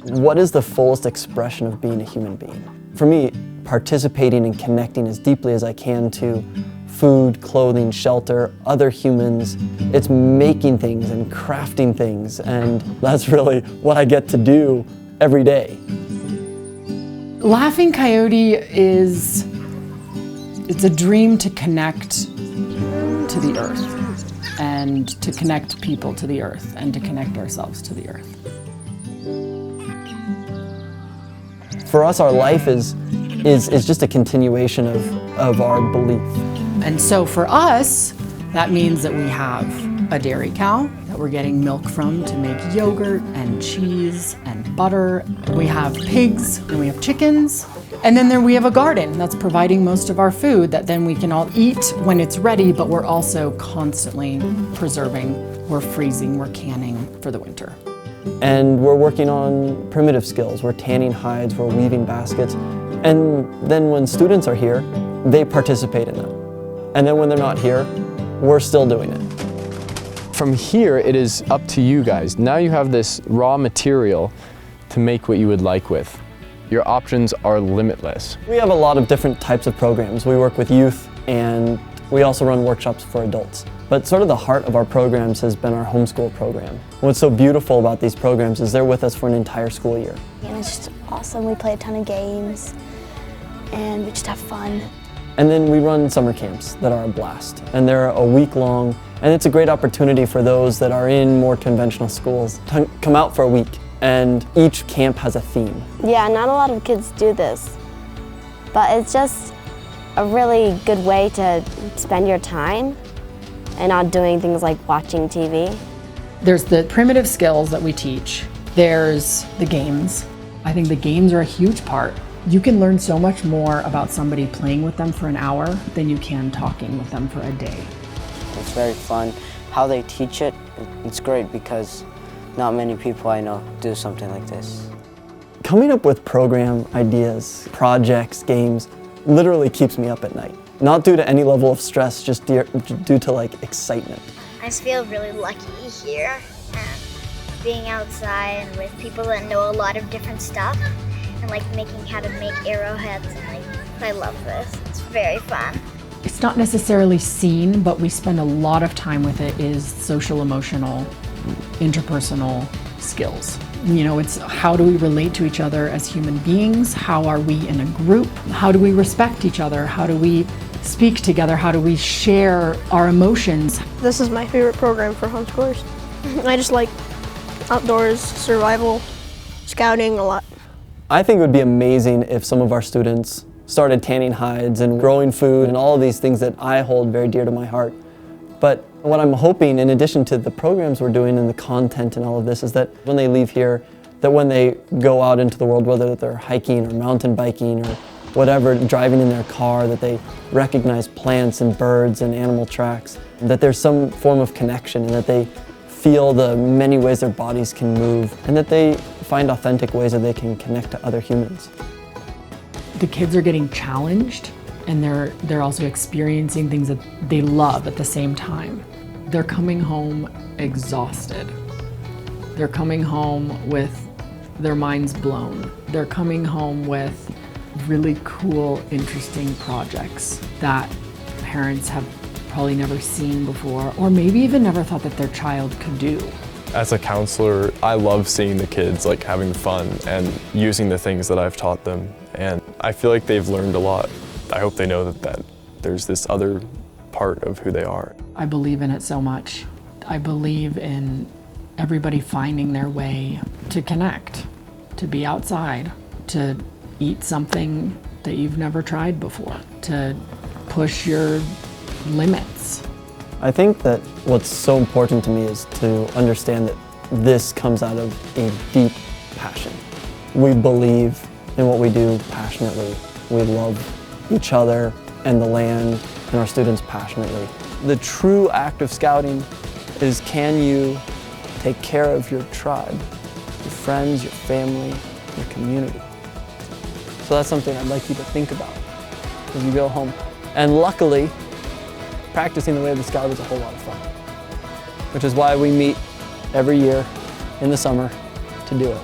What is the fullest expression of being a human being? For me, participating and connecting as deeply as I can to food, clothing, shelter, other humans. It's making things and crafting things, and that's really what I get to do every day. Laughing Coyote it's a dream to connect to the earth, and to connect people to the earth, and to connect ourselves to the earth. For us, our life is just a continuation of our belief. And so for us, that means that we have a dairy cow that we're getting milk from to make yogurt and cheese and butter. We have pigs and we have chickens. And then we have a garden that's providing most of our food that then we can all eat when it's ready, but we're also constantly preserving. We're freezing, we're canning for the winter. And we're working on primitive skills. We're tanning hides, we're weaving baskets. And then when students are here, they participate in them. And then when they're not here, we're still doing it. From here, it is up to you guys. Now you have this raw material to make what you would like with. Your options are limitless. We have a lot of different types of programs. We work with youth, and we also run workshops for adults. But sort of the heart of our programs has been our homeschool program. What's so beautiful about these programs is they're with us for an entire school year. And it's just awesome. We play a ton of games, and we just have fun. And then we run summer camps that are a blast. And they're a week long, and it's a great opportunity for those that are in more conventional schools to come out for a week. And each camp has a theme. Yeah, not a lot of kids do this, but it's just a really good way to spend your time and not doing things like watching TV. There's the primitive skills that we teach. There's the games. I think the games are a huge part. You can learn so much more about somebody playing with them for an hour than you can talking with them for a day. It's very fun. How they teach it, it's great because not many people I know do something like this. Coming up with program ideas, projects, games, literally keeps me up at night. Not due to any level of stress, just due to like excitement. I just feel really lucky here and being outside and with people that know a lot of different stuff and like making how to make arrowheads, and like I love this. It's very fun. It's not necessarily seen, but we spend a lot of time with it, is social, emotional, interpersonal skills. You know, it's how do we relate to each other as human beings? How are we in a group? How do we respect each other? How do we speak together? How do we share our emotions? This is my favorite program for homeschoolers. I just like outdoors, survival, scouting a lot. I think it would be amazing if some of our students started tanning hides and growing food and all of these things that I hold very dear to my heart. But what I'm hoping, in addition to the programs we're doing and the content and all of this, is that when they leave here, that when they go out into the world, whether they're hiking or mountain biking or whatever, driving in their car, that they recognize plants and birds and animal tracks, that there's some form of connection, and that they feel the many ways their bodies can move, and that they find authentic ways that they can connect to other humans. The kids are getting challenged, and they're also experiencing things that they love at the same time. They're coming home exhausted. They're coming home with their minds blown. They're coming home with really cool, interesting projects that parents have probably never seen before, or maybe even never thought that their child could do. As a counselor, I love seeing the kids like having fun and using the things that I've taught them, and I feel like they've learned a lot. I hope they know that there's this other part of who they are. I believe in it so much. I believe in everybody finding their way to connect, to be outside, to eat something that you've never tried before, to push your limits. I think that what's so important to me is to understand that this comes out of a deep passion. We believe in what we do passionately. We love each other and the land and our students passionately. The true act of scouting is, can you take care of your tribe, your friends, your family, your community? So that's something I'd like you to think about as you go home. And luckily, practicing the way of the scout is a whole lot of fun, which is why we meet every year in the summer to do it.